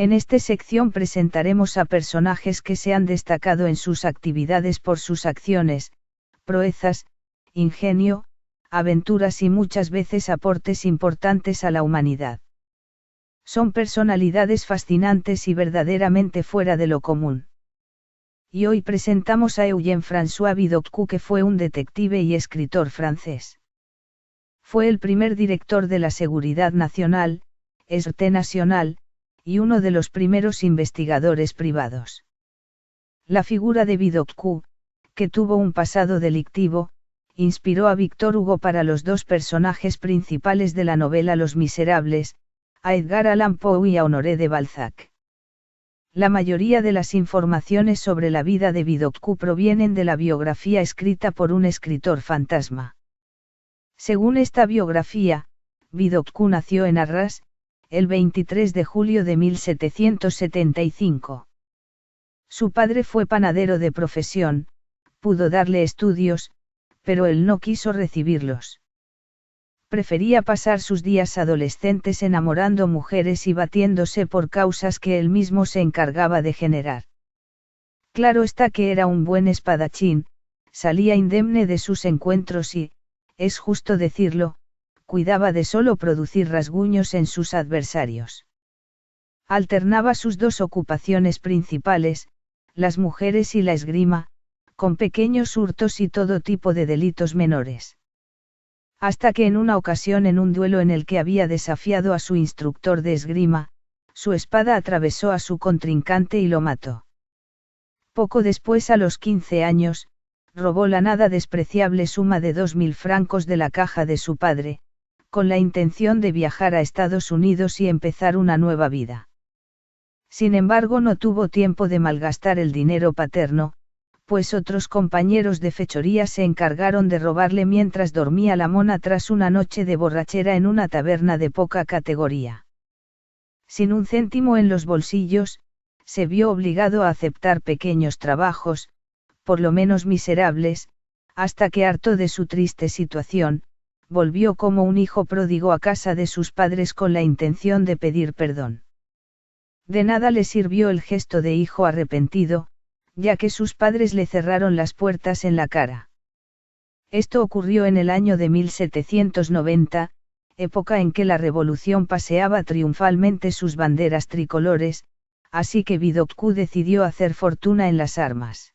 En esta sección presentaremos a personajes que se han destacado en sus actividades por sus acciones, proezas, ingenio, aventuras y muchas veces aportes importantes a la humanidad. Son personalidades fascinantes y verdaderamente fuera de lo común. Y hoy presentamos a Eugène-François Vidocq, que fue un detective y escritor francés. Fue el primer director de la Seguridad Nacional, Sûreté Nationale, y uno de los primeros investigadores privados. La figura de Vidocq, que tuvo un pasado delictivo, inspiró a Victor Hugo para los dos personajes principales de la novela Los Miserables, a Edgar Allan Poe y a Honoré de Balzac. La mayoría de las informaciones sobre la vida de Vidocq provienen de la biografía escrita por un escritor fantasma. Según esta biografía, Vidocq nació en Arras, el 23 de julio de 1775. Su padre fue panadero de profesión, pudo darle estudios, pero él no quiso recibirlos. Prefería pasar sus días adolescentes enamorando mujeres y batiéndose por causas que él mismo se encargaba de generar. Claro está que era un buen espadachín, salía indemne de sus encuentros y, es justo decirlo, cuidaba de solo producir rasguños en sus adversarios. Alternaba sus dos ocupaciones principales, las mujeres y la esgrima, con pequeños hurtos y todo tipo de delitos menores. Hasta que en una ocasión, en un duelo en el que había desafiado a su instructor de esgrima, su espada atravesó a su contrincante y lo mató. Poco después, a los 15 años, robó la nada despreciable suma de 2.000 francos de la caja de su padre, con la intención de viajar a Estados Unidos y empezar una nueva vida. Sin embargo, no tuvo tiempo de malgastar el dinero paterno, pues otros compañeros de fechoría se encargaron de robarle mientras dormía la mona tras una noche de borrachera en una taberna de poca categoría. Sin un céntimo en los bolsillos, se vio obligado a aceptar pequeños trabajos, por lo menos miserables, hasta que, harto de su triste situación, volvió como un hijo pródigo a casa de sus padres con la intención de pedir perdón. De nada le sirvió el gesto de hijo arrepentido, ya que sus padres le cerraron las puertas en la cara. Esto ocurrió en el año de 1790, época en que la revolución paseaba triunfalmente sus banderas tricolores, así que Vidocq decidió hacer fortuna en las armas.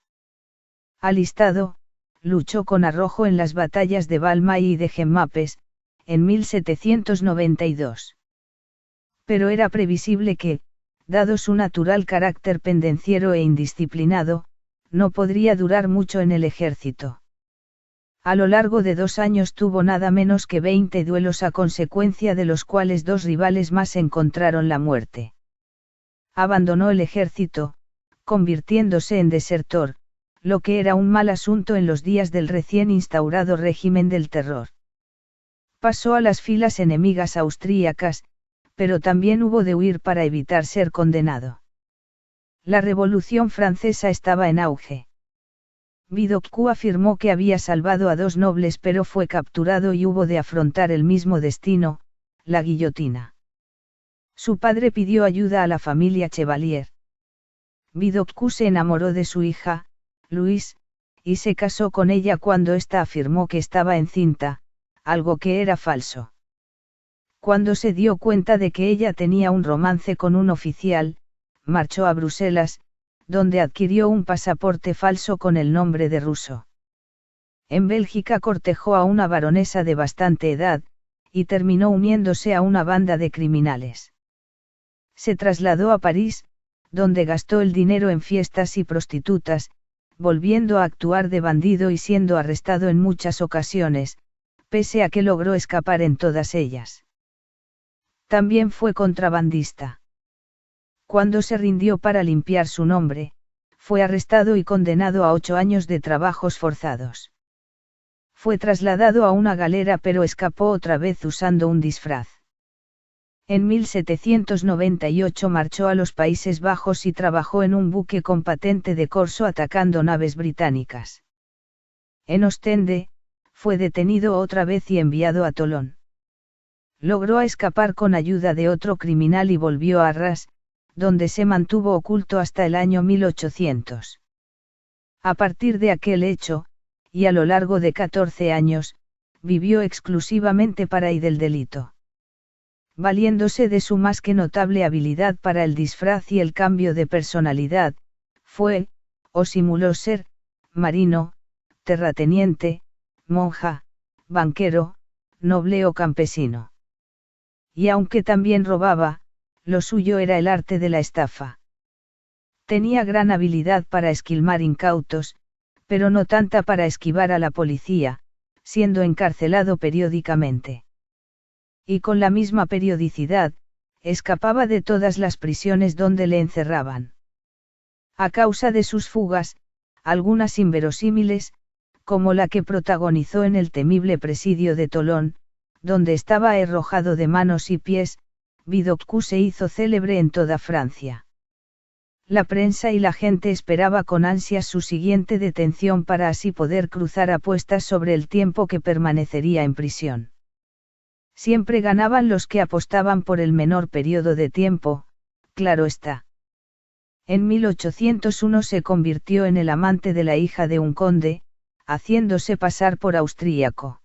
Alistado, luchó con arrojo en las batallas de Valmy y de Jemmapes, en 1792. Pero era previsible que, dado su natural carácter pendenciero e indisciplinado, no podría durar mucho en el ejército. A lo largo de 2 años tuvo nada menos que 20 duelos, a consecuencia de los cuales 2 rivales más encontraron la muerte. Abandonó el ejército, convirtiéndose en desertor, lo que era un mal asunto en los días del recién instaurado régimen del terror. Pasó a las filas enemigas austríacas, pero también hubo de huir para evitar ser condenado. La Revolución Francesa estaba en auge. Vidocq afirmó que había salvado a 2 nobles, pero fue capturado y hubo de afrontar el mismo destino, la guillotina. Su padre pidió ayuda a la familia Chevalier. Vidocq se enamoró de su hija, Louise, y se casó con ella cuando ésta afirmó que estaba encinta, algo que era falso. Cuando se dio cuenta de que ella tenía un romance con un oficial, marchó a Bruselas, donde adquirió un pasaporte falso con el nombre de ruso. En Bélgica cortejó a una baronesa de bastante edad, y terminó uniéndose a una banda de criminales. Se trasladó a París, donde gastó el dinero en fiestas y prostitutas, volviendo a actuar de bandido y siendo arrestado en muchas ocasiones, pese a que logró escapar en todas ellas. También fue contrabandista. Cuando se rindió para limpiar su nombre, fue arrestado y condenado a 8 años de trabajos forzados. Fue trasladado a una galera, pero escapó otra vez usando un disfraz. En 1798 marchó a los Países Bajos y trabajó en un buque con patente de corso atacando naves británicas. En Ostende, fue detenido otra vez y enviado a Tolón. Logró escapar con ayuda de otro criminal y volvió a Arras, donde se mantuvo oculto hasta el año 1800. A partir de aquel hecho, y a lo largo de 14 años, vivió exclusivamente para y del delito. Valiéndose de su más que notable habilidad para el disfraz y el cambio de personalidad, fue, o simuló ser, marino, terrateniente, monja, banquero, noble o campesino. Y aunque también robaba, lo suyo era el arte de la estafa. Tenía gran habilidad para esquilmar incautos, pero no tanta para esquivar a la policía, siendo encarcelado periódicamente. Y con la misma periodicidad, escapaba de todas las prisiones donde le encerraban. A causa de sus fugas, algunas inverosímiles, como la que protagonizó en el temible presidio de Tolón, donde estaba arrojado de manos y pies, Vidocq se hizo célebre en toda Francia. La prensa y la gente esperaba con ansias su siguiente detención para así poder cruzar apuestas sobre el tiempo que permanecería en prisión. Siempre ganaban los que apostaban por el menor periodo de tiempo, claro está. En 1801 se convirtió en el amante de la hija de un conde, haciéndose pasar por austríaco.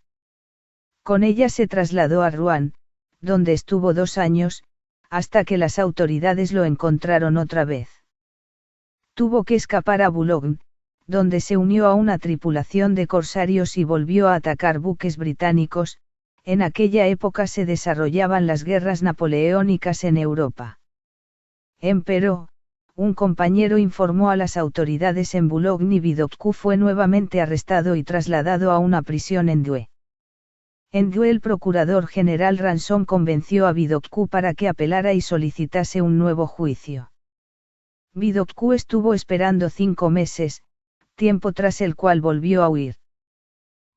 Con ella se trasladó a Rouen, donde estuvo 2 años, hasta que las autoridades lo encontraron otra vez. Tuvo que escapar a Boulogne, donde se unió a una tripulación de corsarios y volvió a atacar buques británicos. En aquella época se desarrollaban las guerras napoleónicas en Europa. Empero, un compañero informó a las autoridades en Boulogne y Vidocq fue nuevamente arrestado y trasladado a una prisión en Douai. En Douai el procurador general Ranson convenció a Vidocq para que apelara y solicitase un nuevo juicio. Vidocq estuvo esperando 5 meses, tiempo tras el cual volvió a huir.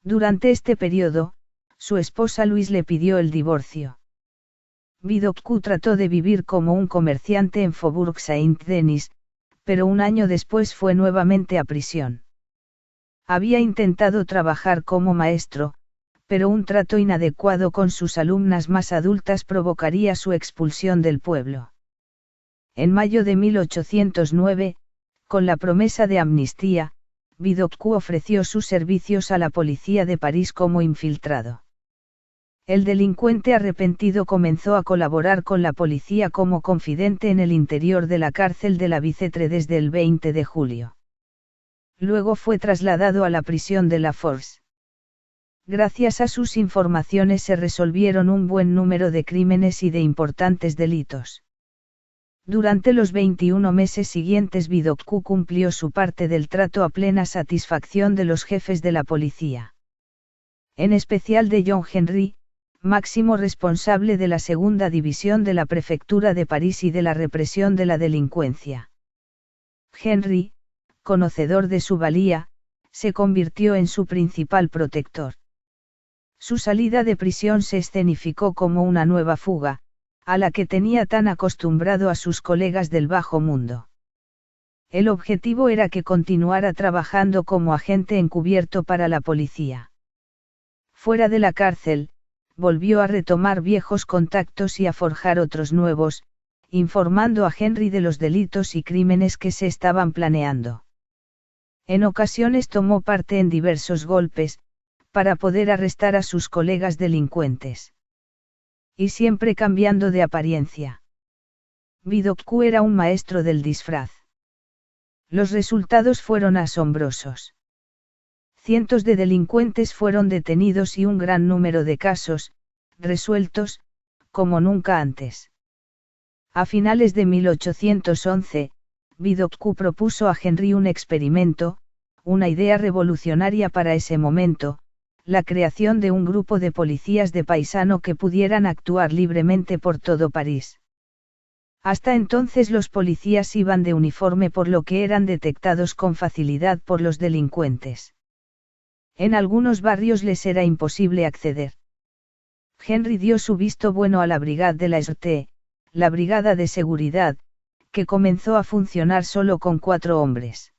Durante este periodo, su esposa Louise le pidió el divorcio. Vidocq trató de vivir como un comerciante en Faubourg Saint-Denis, pero un año después fue nuevamente a prisión. Había intentado trabajar como maestro, pero un trato inadecuado con sus alumnas más adultas provocaría su expulsión del pueblo. En mayo de 1809, con la promesa de amnistía, Vidocq ofreció sus servicios a la policía de París como infiltrado. El delincuente arrepentido comenzó a colaborar con la policía como confidente en el interior de la cárcel de la Bicêtre desde el 20 de julio. Luego fue trasladado a la prisión de La Force. Gracias a sus informaciones se resolvieron un buen número de crímenes y de importantes delitos. Durante los 21 meses siguientes Vidocq cumplió su parte del trato a plena satisfacción de los jefes de la policía. En especial de John Henry, máximo responsable de la segunda división de la prefectura de París y de la represión de la delincuencia. Henry, conocedor de su valía, se convirtió en su principal protector. Su salida de prisión se escenificó como una nueva fuga, a la que tenía tan acostumbrado a sus colegas del bajo mundo. El objetivo era que continuara trabajando como agente encubierto para la policía. Fuera de la cárcel, volvió a retomar viejos contactos y a forjar otros nuevos, informando a Henry de los delitos y crímenes que se estaban planeando. En ocasiones tomó parte en diversos golpes, para poder arrestar a sus colegas delincuentes. Y siempre cambiando de apariencia. Vidocq era un maestro del disfraz. Los resultados fueron asombrosos. Cientos de delincuentes fueron detenidos y un gran número de casos, resueltos, como nunca antes. A finales de 1811, Vidocq propuso a Henry un experimento, una idea revolucionaria para ese momento, la creación de un grupo de policías de paisano que pudieran actuar libremente por todo París. Hasta entonces los policías iban de uniforme por lo que eran detectados con facilidad por los delincuentes. En algunos barrios les era imposible acceder. Henry dio su visto bueno a la Brigade de la Sûreté, la brigada de seguridad, que comenzó a funcionar solo con 4 hombres.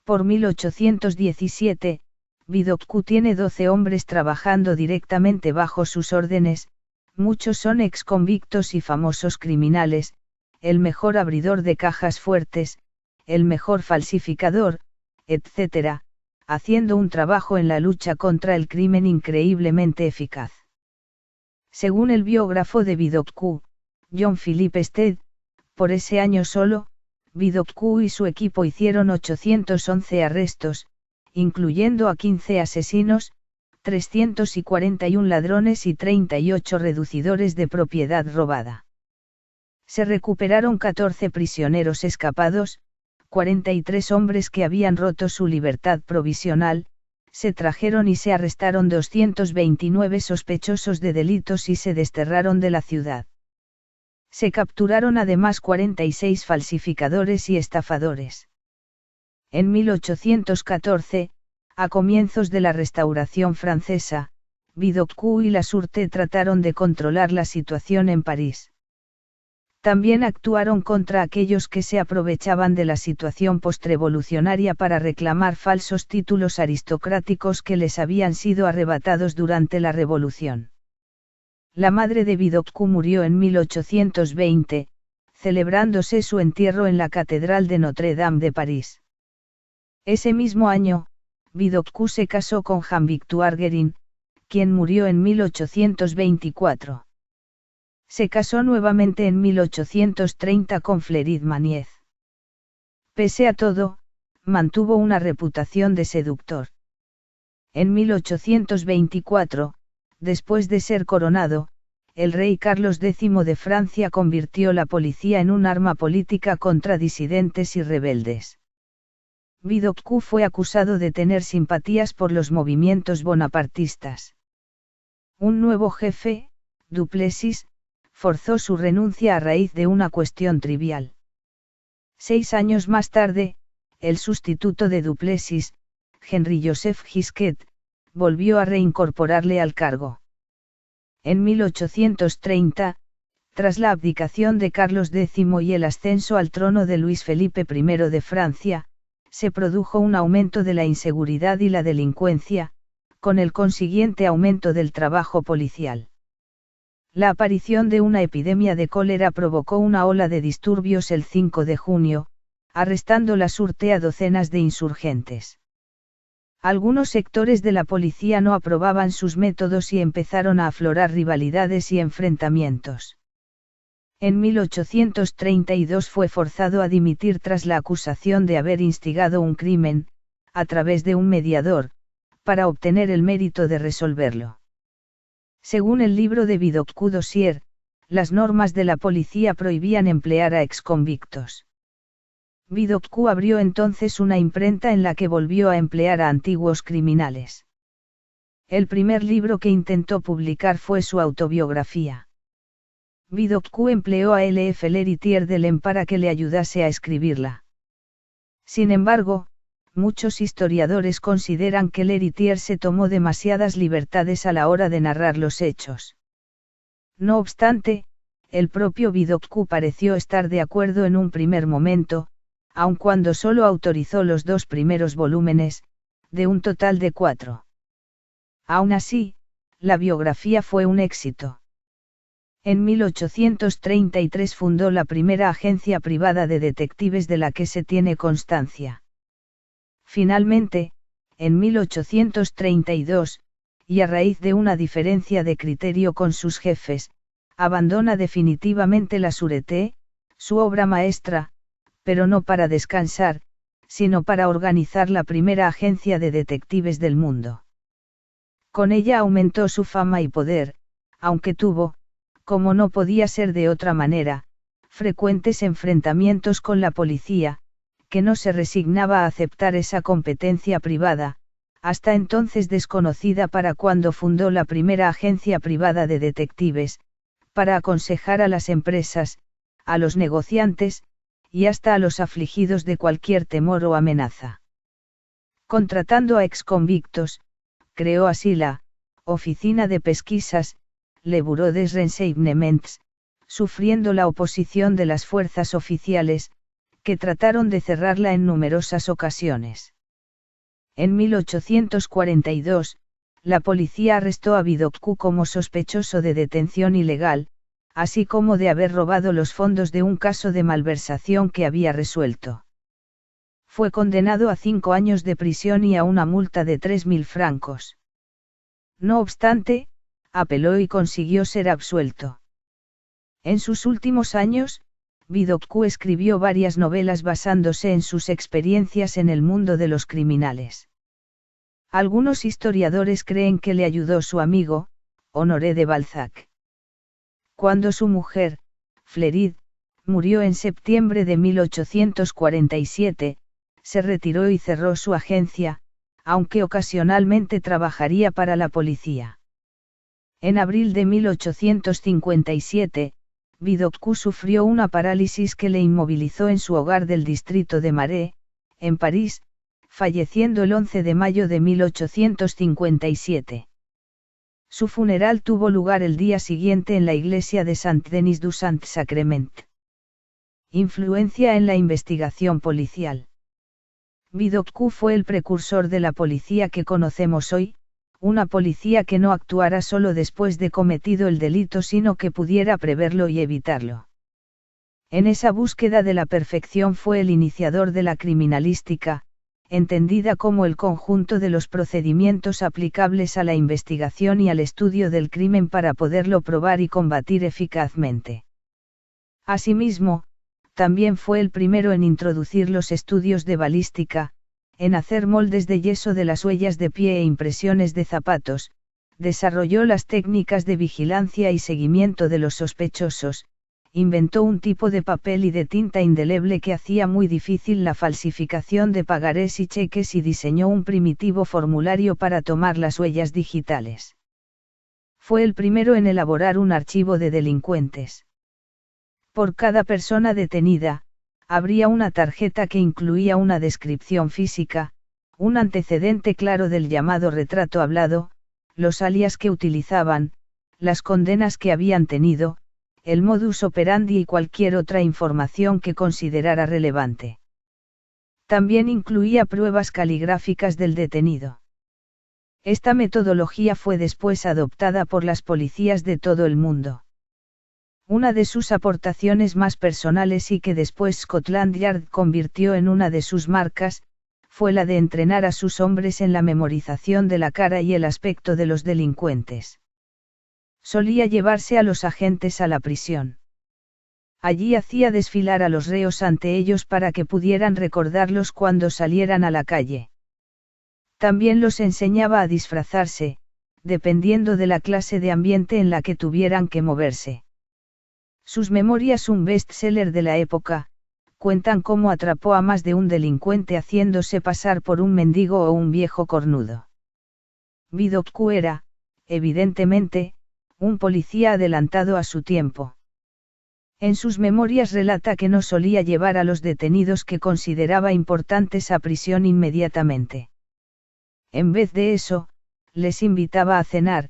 Por 1817, Vidocq tiene 12 hombres trabajando directamente bajo sus órdenes, muchos son exconvictos y famosos criminales, el mejor abridor de cajas fuertes, el mejor falsificador, etc., haciendo un trabajo en la lucha contra el crimen increíblemente eficaz. Según el biógrafo de Vidocq, John Philip Stead, por ese año solo, Vidocq y su equipo hicieron 811 arrestos, incluyendo a 15 asesinos, 341 ladrones y 38 reducidores de propiedad robada. Se recuperaron 14 prisioneros escapados, 43 hombres que habían roto su libertad provisional, se trajeron y se arrestaron 229 sospechosos de delitos y se desterraron de la ciudad. Se capturaron además 46 falsificadores y estafadores. En 1814, a comienzos de la Restauración francesa, Vidocq y Lasurte trataron de controlar la situación en París. También actuaron contra aquellos que se aprovechaban de la situación postrevolucionaria para reclamar falsos títulos aristocráticos que les habían sido arrebatados durante la Revolución. La madre de Vidocq murió en 1820, celebrándose su entierro en la Catedral de Notre-Dame de París. Ese mismo año, Vidocq se casó con Jean-Victoire Guérin, quien murió en 1824. Se casó nuevamente en 1830 con Fleury Magniez. Pese a todo, mantuvo una reputación de seductor. En 1824, después de ser coronado, el rey Carlos X de Francia convirtió la policía en un arma política contra disidentes y rebeldes. Vidocq fue acusado de tener simpatías por los movimientos bonapartistas. Un nuevo jefe, Duplessis, forzó su renuncia a raíz de una cuestión trivial. 6 años más tarde, el sustituto de Duplessis, Henri-Joseph Gisquet, volvió a reincorporarle al cargo. En 1830, tras la abdicación de Carlos X y el ascenso al trono de Luis Felipe I de Francia, se produjo un aumento de la inseguridad y la delincuencia, con el consiguiente aumento del trabajo policial. La aparición de una epidemia de cólera provocó una ola de disturbios el 5 de junio, arrestando Lasurte a docenas de insurgentes. Algunos sectores de la policía no aprobaban sus métodos y empezaron a aflorar rivalidades y enfrentamientos. En 1832 fue forzado a dimitir tras la acusación de haber instigado un crimen, a través de un mediador, para obtener el mérito de resolverlo. Según el libro de Vidocq Dossier, las normas de la policía prohibían emplear a exconvictos. Vidocq abrió entonces una imprenta en la que volvió a emplear a antiguos criminales. El primer libro que intentó publicar fue su autobiografía. Vidocq empleó a L.F. Lheritier de Lem para que le ayudase a escribirla. Sin embargo, muchos historiadores consideran que Lheritier se tomó demasiadas libertades a la hora de narrar los hechos. No obstante, el propio Vidocq pareció estar de acuerdo en un primer momento, aun cuando solo autorizó los 2 primeros volúmenes, de un total de 4. Aún así, la biografía fue un éxito. En 1833 fundó la primera agencia privada de detectives de la que se tiene constancia. Finalmente, en 1832, y a raíz de una diferencia de criterio con sus jefes, abandona definitivamente la Sûreté, su obra maestra, pero no para descansar, sino para organizar la primera agencia de detectives del mundo. Con ella aumentó su fama y poder, aunque tuvo, como no podía ser de otra manera, frecuentes enfrentamientos con la policía, que no se resignaba a aceptar esa competencia privada, hasta entonces desconocida para cuando fundó la primera agencia privada de detectives, para aconsejar a las empresas, a los negociantes, y hasta a los afligidos de cualquier temor o amenaza. Contratando a exconvictos, creó así la Oficina de Pesquisas, Le Bureau des Renseignements, sufriendo la oposición de las fuerzas oficiales, que trataron de cerrarla en numerosas ocasiones. En 1842, la policía arrestó a Vidocq como sospechoso de detención ilegal, así como de haber robado los fondos de un caso de malversación que había resuelto. Fue condenado a 5 años de prisión y a una multa de 3.000 francos. No obstante, apeló y consiguió ser absuelto. En sus últimos años, Vidocq escribió varias novelas basándose en sus experiencias en el mundo de los criminales. Algunos historiadores creen que le ayudó su amigo, Honoré de Balzac. Cuando su mujer, Flerid, murió en septiembre de 1847, se retiró y cerró su agencia, aunque ocasionalmente trabajaría para la policía. En abril de 1857, Vidocq sufrió una parálisis que le inmovilizó en su hogar del distrito de Marais, en París, falleciendo el 11 de mayo de 1857. Su funeral tuvo lugar el día siguiente en la iglesia de Saint-Denis du Saint-Sacrement. Influencia en la investigación policial. Vidocq fue el precursor de la policía que conocemos hoy, una policía que no actuara solo después de cometido el delito sino que pudiera preverlo y evitarlo. En esa búsqueda de la perfección fue el iniciador de la criminalística, entendida como el conjunto de los procedimientos aplicables a la investigación y al estudio del crimen para poderlo probar y combatir eficazmente. Asimismo, también fue el primero en introducir los estudios de balística, en hacer moldes de yeso de las huellas de pie e impresiones de zapatos, desarrolló las técnicas de vigilancia y seguimiento de los sospechosos, inventó un tipo de papel y de tinta indeleble que hacía muy difícil la falsificación de pagarés y cheques y diseñó un primitivo formulario para tomar las huellas digitales. Fue el primero en elaborar un archivo de delincuentes. Por cada persona detenida, habría una tarjeta que incluía una descripción física, un antecedente claro del llamado retrato hablado, los alias que utilizaban, las condenas que habían tenido, el modus operandi y cualquier otra información que considerara relevante. También incluía pruebas caligráficas del detenido. Esta metodología fue después adoptada por las policías de todo el mundo. Una de sus aportaciones más personales y que después Scotland Yard convirtió en una de sus marcas, fue la de entrenar a sus hombres en la memorización de la cara y el aspecto de los delincuentes. Solía llevarse a los agentes a la prisión. Allí hacía desfilar a los reos ante ellos para que pudieran recordarlos cuando salieran a la calle. También los enseñaba a disfrazarse, dependiendo de la clase de ambiente en la que tuvieran que moverse. Sus memorias, un bestseller de la época, cuentan cómo atrapó a más de un delincuente haciéndose pasar por un mendigo o un viejo cornudo. Vidocq era, evidentemente, un policía adelantado a su tiempo. En sus memorias relata que no solía llevar a los detenidos que consideraba importantes a prisión inmediatamente. En vez de eso, les invitaba a cenar,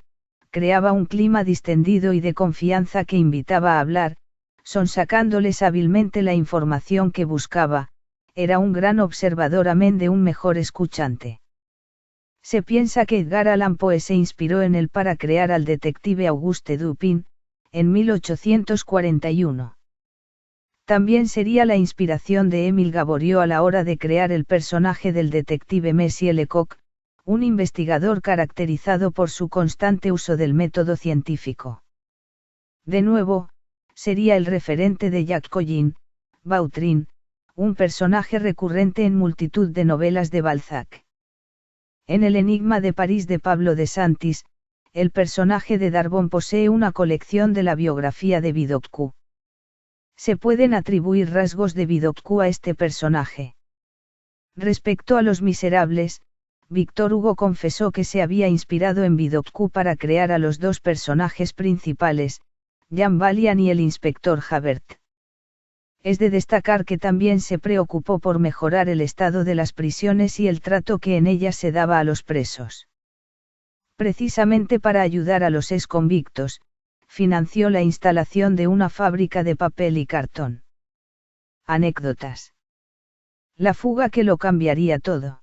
creaba un clima distendido y de confianza que invitaba a hablar, sonsacándoles hábilmente la información que buscaba, era un gran observador amén de un mejor escuchante. Se piensa que Edgar Allan Poe se inspiró en él para crear al detective Auguste Dupin, en 1841. También sería la inspiración de Émile Gaboriau a la hora de crear el personaje del detective Monsieur Lecoq, un investigador caracterizado por su constante uso del método científico. De nuevo, sería el referente de Jacques Collin, Vautrin, un personaje recurrente en multitud de novelas de Balzac. En El enigma de París de Pablo de Santis, el personaje de Darbon posee una colección de la biografía de Vidocq. Se pueden atribuir rasgos de Vidocq a este personaje. Respecto a Los Miserables, Victor Hugo confesó que se había inspirado en Vidocq para crear a los dos personajes principales, Jean Valjean y el inspector Javert. Es de destacar que también se preocupó por mejorar el estado de las prisiones y el trato que en ellas se daba a los presos. Precisamente para ayudar a los exconvictos, financió la instalación de una fábrica de papel y cartón. Anécdotas. La fuga que lo cambiaría todo.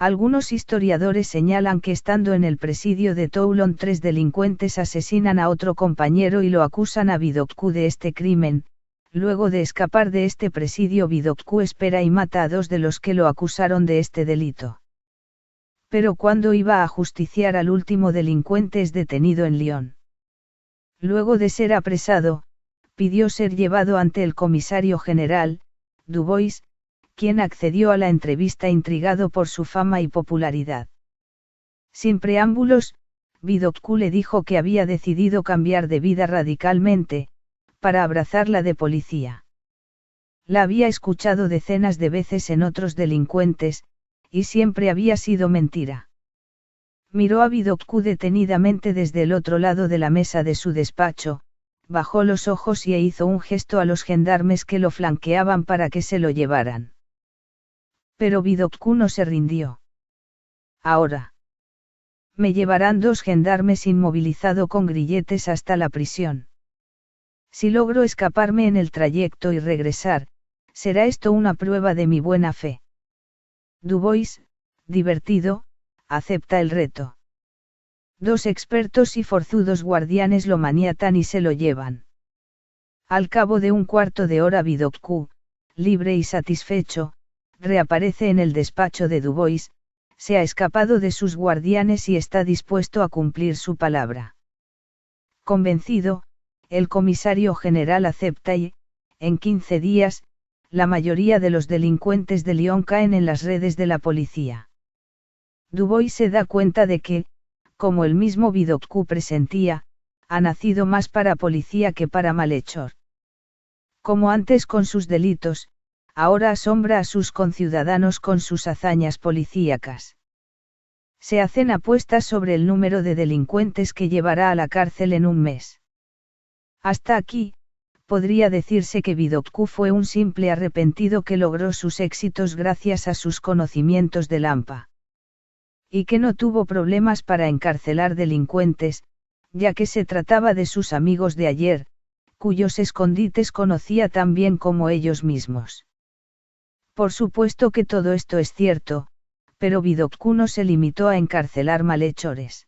Algunos historiadores señalan que estando en el presidio de Toulon 3 delincuentes asesinan a otro compañero y lo acusan a Vidocq de este crimen. Luego de escapar de este presidio, Vidocq espera y mata a 2 de los que lo acusaron de este delito. Pero cuando iba a justiciar al último delincuente es detenido en Lyon. Luego de ser apresado, pidió ser llevado ante el comisario general, Dubois, quien accedió a la entrevista intrigado por su fama y popularidad. Sin preámbulos, Vidocq le dijo que había decidido cambiar de vida radicalmente, para abrazar la de policía. La había escuchado decenas de veces en otros delincuentes, y siempre había sido mentira. Miró a Vidocq detenidamente desde el otro lado de la mesa de su despacho, bajó los ojos y hizo un gesto a los gendarmes que lo flanqueaban para que se lo llevaran. Pero Vidocq no se rindió. Ahora. Me llevarán 2 gendarmes inmovilizado con grilletes hasta la prisión. Si logro escaparme en el trayecto y regresar, será esto una prueba de mi buena fe. Dubois, divertido, acepta el reto. 2 expertos y forzudos guardianes lo maniatan y se lo llevan. Al cabo de un cuarto de hora Vidocq, libre y satisfecho, reaparece en el despacho de Dubois, se ha escapado de sus guardianes y está dispuesto a cumplir su palabra. Convencido, el comisario general acepta y, en 15 días, la mayoría de los delincuentes de Lyon caen en las redes de la policía. Dubois se da cuenta de que, como el mismo Vidocq presentía, ha nacido más para policía que para malhechor. Como antes con sus delitos, ahora asombra a sus conciudadanos con sus hazañas policíacas. Se hacen apuestas sobre el número de delincuentes que llevará a la cárcel en un mes. Hasta aquí, podría decirse que Vidocq fue un simple arrepentido que logró sus éxitos gracias a sus conocimientos de Lampa. Y que no tuvo problemas para encarcelar delincuentes, ya que se trataba de sus amigos de ayer, cuyos escondites conocía tan bien como ellos mismos. Por supuesto que todo esto es cierto, pero Vidocq no se limitó a encarcelar malhechores.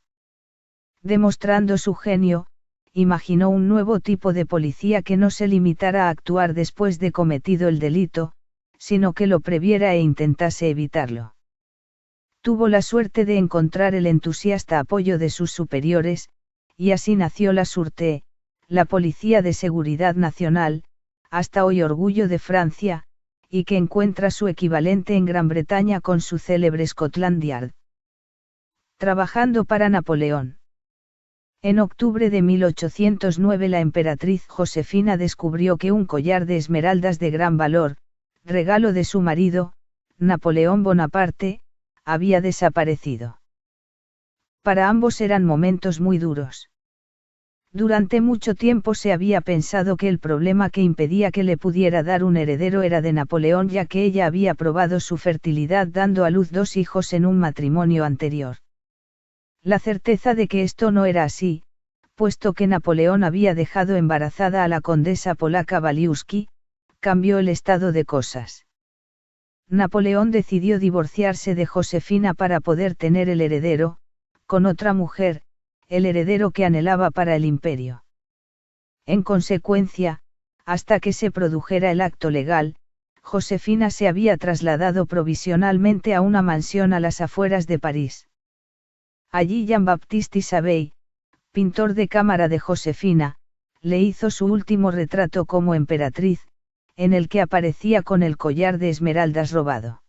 Demostrando su genio, imaginó un nuevo tipo de policía que no se limitara a actuar después de cometido el delito, sino que lo previera e intentase evitarlo. Tuvo la suerte de encontrar el entusiasta apoyo de sus superiores, y así nació la Sûreté, la Policía de Seguridad Nacional, hasta hoy orgullo de Francia, y que encuentra su equivalente en Gran Bretaña con su célebre Scotland Yard. Trabajando para Napoleón. En octubre de 1809 la emperatriz Josefina descubrió que un collar de esmeraldas de gran valor, regalo de su marido, Napoleón Bonaparte, había desaparecido. Para ambos eran momentos muy duros. Durante mucho tiempo se había pensado que el problema que impedía que le pudiera dar un heredero era de Napoleón, ya que ella había probado su fertilidad dando a luz 2 hijos en un matrimonio anterior. La certeza de que esto no era así, puesto que Napoleón había dejado embarazada a la condesa polaca Waliuszki, cambió el estado de cosas. Napoleón decidió divorciarse de Josefina para poder tener el heredero, con otra mujer, el heredero que anhelaba para el imperio. En consecuencia, hasta que se produjera el acto legal, Josefina se había trasladado provisionalmente a una mansión a las afueras de París. Allí Jean-Baptiste Isabey, pintor de cámara de Josefina, le hizo su último retrato como emperatriz, en el que aparecía con el collar de esmeraldas robado.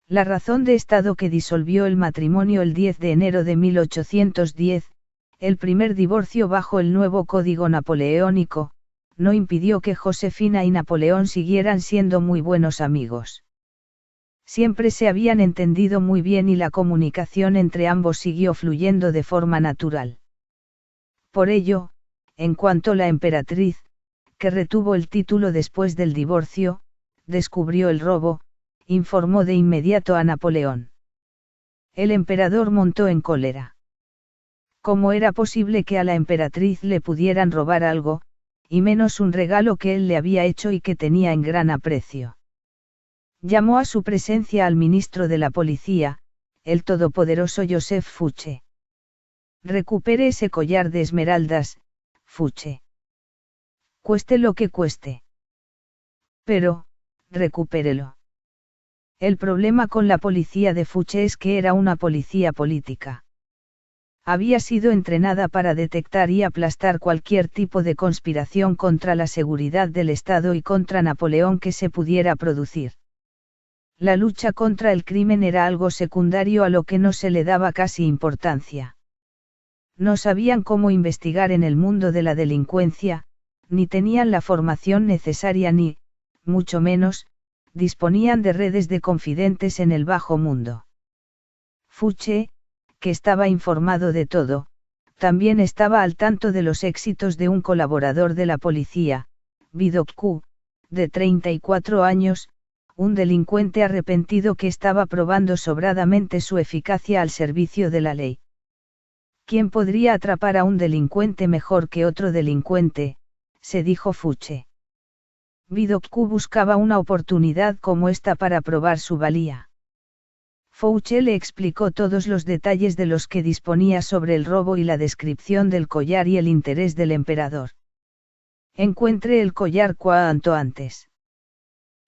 La razón de Estado que disolvió el matrimonio el 10 de enero de 1810, el primer divorcio bajo el nuevo código napoleónico, no impidió que Josefina y Napoleón siguieran siendo muy buenos amigos. Siempre se habían entendido muy bien y la comunicación entre ambos siguió fluyendo de forma natural. Por ello, en cuanto la emperatriz, que retuvo el título después del divorcio, descubrió el robo, informó de inmediato a Napoleón. El emperador montó en cólera. ¿Cómo era posible que a la emperatriz le pudieran robar algo, y menos un regalo que él le había hecho y que tenía en gran aprecio? Llamó a su presencia al ministro de la policía, el todopoderoso Joseph Fuchs. Recupere ese collar de esmeraldas, Fuchs. Cueste lo que cueste. Pero, recupérelo. El problema con la policía de Fuchs es que era una policía política. Había sido entrenada para detectar y aplastar cualquier tipo de conspiración contra la seguridad del Estado y contra Napoleón que se pudiera producir. La lucha contra el crimen era algo secundario a lo que no se le daba casi importancia. No sabían cómo investigar en el mundo de la delincuencia, ni tenían la formación necesaria ni, mucho menos, disponían de redes de confidentes en el bajo mundo. Fuchs, que estaba informado de todo, también estaba al tanto de los éxitos de un colaborador de la policía, Vidocq, de 34 años, un delincuente arrepentido que estaba probando sobradamente su eficacia al servicio de la ley. ¿Quién podría atrapar a un delincuente mejor que otro delincuente?, se dijo Fuchs. Vidocq buscaba una oportunidad como esta para probar su valía. Fuchs le explicó todos los detalles de los que disponía sobre el robo y la descripción del collar y el interés del emperador. Encuentre el collar cuanto antes.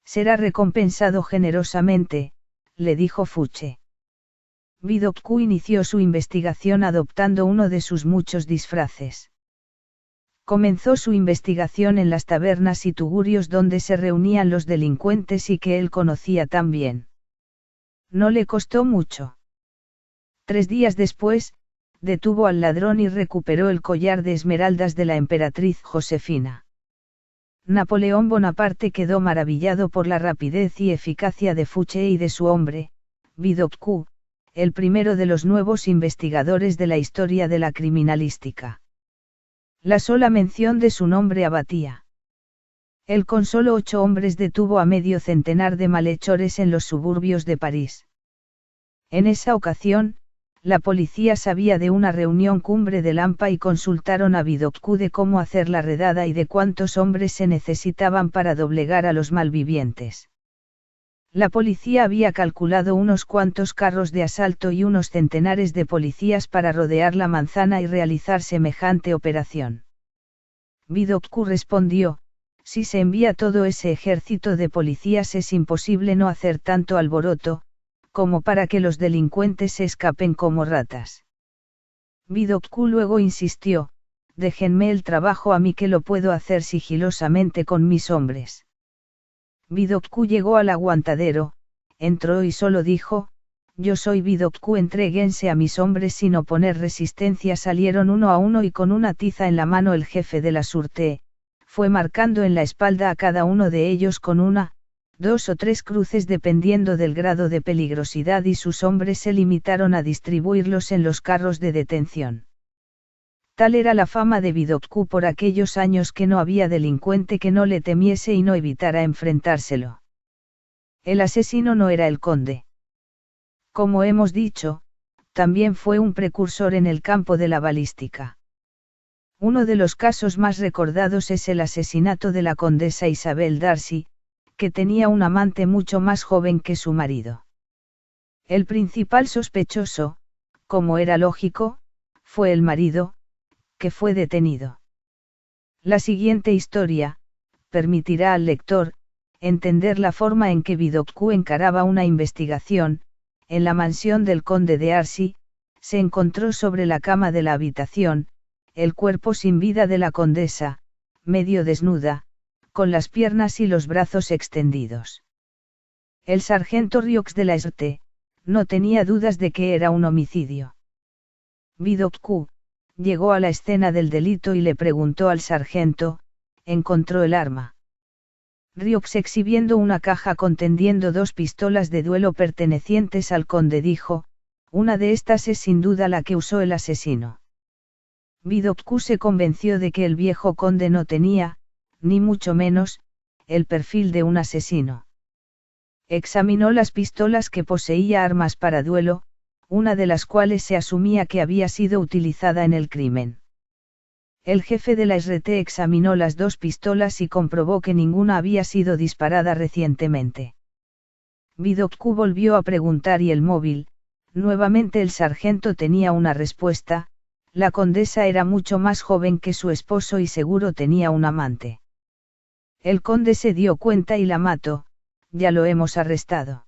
Será recompensado generosamente, le dijo Fuchs. Vidocq inició su investigación adoptando uno de sus muchos disfraces. Comenzó su investigación en las tabernas y tugurios donde se reunían los delincuentes y que él conocía tan bien. No le costó mucho. 3 días después, detuvo al ladrón y recuperó el collar de esmeraldas de la emperatriz Josefina. Napoleón Bonaparte quedó maravillado por la rapidez y eficacia de Fuchs y de su hombre, Vidocq, el primero de los nuevos investigadores de la historia de la criminalística. La sola mención de su nombre abatía. Él con solo 8 hombres detuvo a medio centenar de malhechores en los suburbios de París. En esa ocasión, la policía sabía de una reunión cumbre de Lampa y consultaron a Vidocq de cómo hacer la redada y de cuántos hombres se necesitaban para doblegar a los malvivientes. La policía había calculado unos cuantos carros de asalto y unos centenares de policías para rodear la manzana y realizar semejante operación. Vidocq respondió: si se envía todo ese ejército de policías es imposible no hacer tanto alboroto, como para que los delincuentes se escapen como ratas. Vidocq luego insistió: déjenme el trabajo a mí que lo puedo hacer sigilosamente con mis hombres. Vidocq llegó al aguantadero, entró y solo dijo: yo soy Vidocq, entréguense a mis hombres. Sin oponer resistencia salieron uno a uno y con una tiza en la mano el jefe de la Sûreté fue marcando en la espalda a cada uno de ellos con 1, 2 o 3 cruces dependiendo del grado de peligrosidad y sus hombres se limitaron a distribuirlos en los carros de detención. Tal era la fama de Vidocq por aquellos años que no había delincuente que no le temiese y no evitara enfrentárselo. El asesino no era el conde. Como hemos dicho, también fue un precursor en el campo de la balística. Uno de los casos más recordados es el asesinato de la condesa Isabel Darcy, que tenía un amante mucho más joven que su marido. El principal sospechoso, como era lógico, fue el marido, que fue detenido. La siguiente historia permitirá al lector entender la forma en que Vidocq encaraba una investigación. En la mansión del conde de Arcy, se encontró sobre la cama de la habitación el cuerpo sin vida de la condesa, medio desnuda, con las piernas y los brazos extendidos. El sargento Riox de la Sûreté no tenía dudas de que era un homicidio. Vidocq llegó a la escena del delito y le preguntó al sargento: ¿encontró el arma? Riox, exhibiendo una caja conteniendo 2 pistolas de duelo pertenecientes al conde, dijo: una de estas es sin duda la que usó el asesino. Vidocq se convenció de que el viejo conde no tenía, ni mucho menos, el perfil de un asesino. Examinó las pistolas que poseía, armas para duelo, una de las cuales se asumía que había sido utilizada en el crimen. El jefe de la Sûreté examinó las 2 pistolas y comprobó que ninguna había sido disparada recientemente. Vidocq volvió a preguntar: ¿y el móvil, Nuevamente el sargento tenía una respuesta: la condesa era mucho más joven que su esposo y seguro tenía un amante. El conde se dio cuenta y la mató, ya lo hemos arrestado.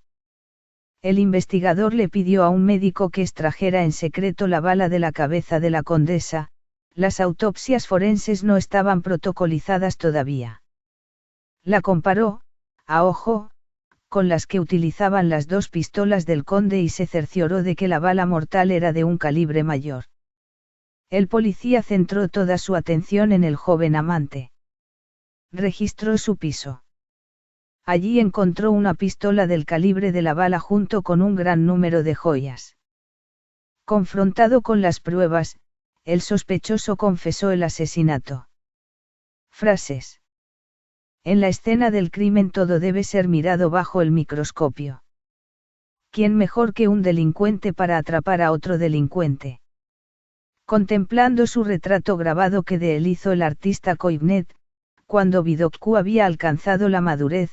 El investigador le pidió a un médico que extrajera en secreto la bala de la cabeza de la condesa. Las autopsias forenses no estaban protocolizadas todavía. La comparó, a ojo, con las que utilizaban las dos pistolas del conde y se cercioró de que la bala mortal era de un calibre mayor. El policía centró toda su atención en el joven amante. Registró su piso. Allí encontró una pistola del calibre de la bala junto con un gran número de joyas. Confrontado con las pruebas, el sospechoso confesó el asesinato. Frases. En la escena del crimen todo debe ser mirado bajo el microscopio. ¿Quién mejor que un delincuente para atrapar a otro delincuente? Contemplando su retrato grabado que de él hizo el artista Coignet, cuando Vidocq había alcanzado la madurez,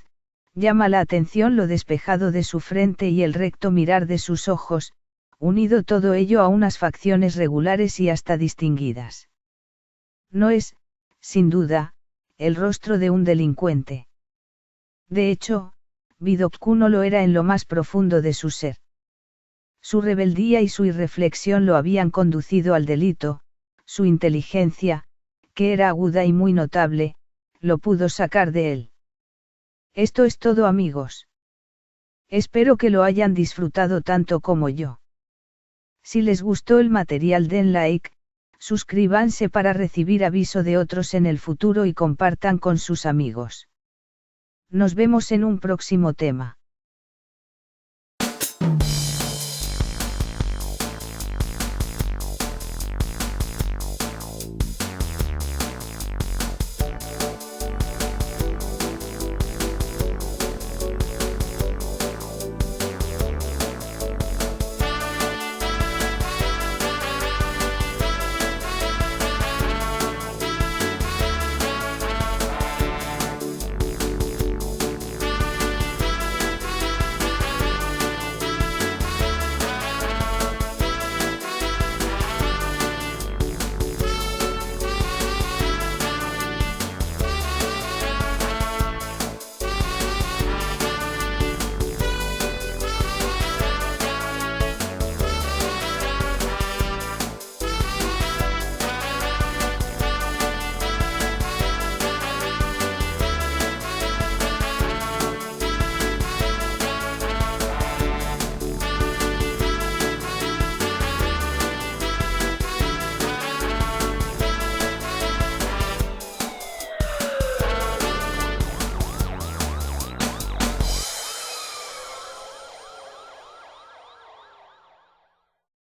llama la atención lo despejado de su frente y el recto mirar de sus ojos, unido todo ello a unas facciones regulares y hasta distinguidas. No es, sin duda, el rostro de un delincuente. De hecho, Vidocq no lo era en lo más profundo de su ser. Su rebeldía y su irreflexión lo habían conducido al delito, su inteligencia, que era aguda y muy notable, lo pudo sacar de él. Esto es todo, amigos. Espero que lo hayan disfrutado tanto como yo. Si les gustó el material, den like, suscríbanse para recibir aviso de otros en el futuro y compartan con sus amigos. Nos vemos en un próximo tema.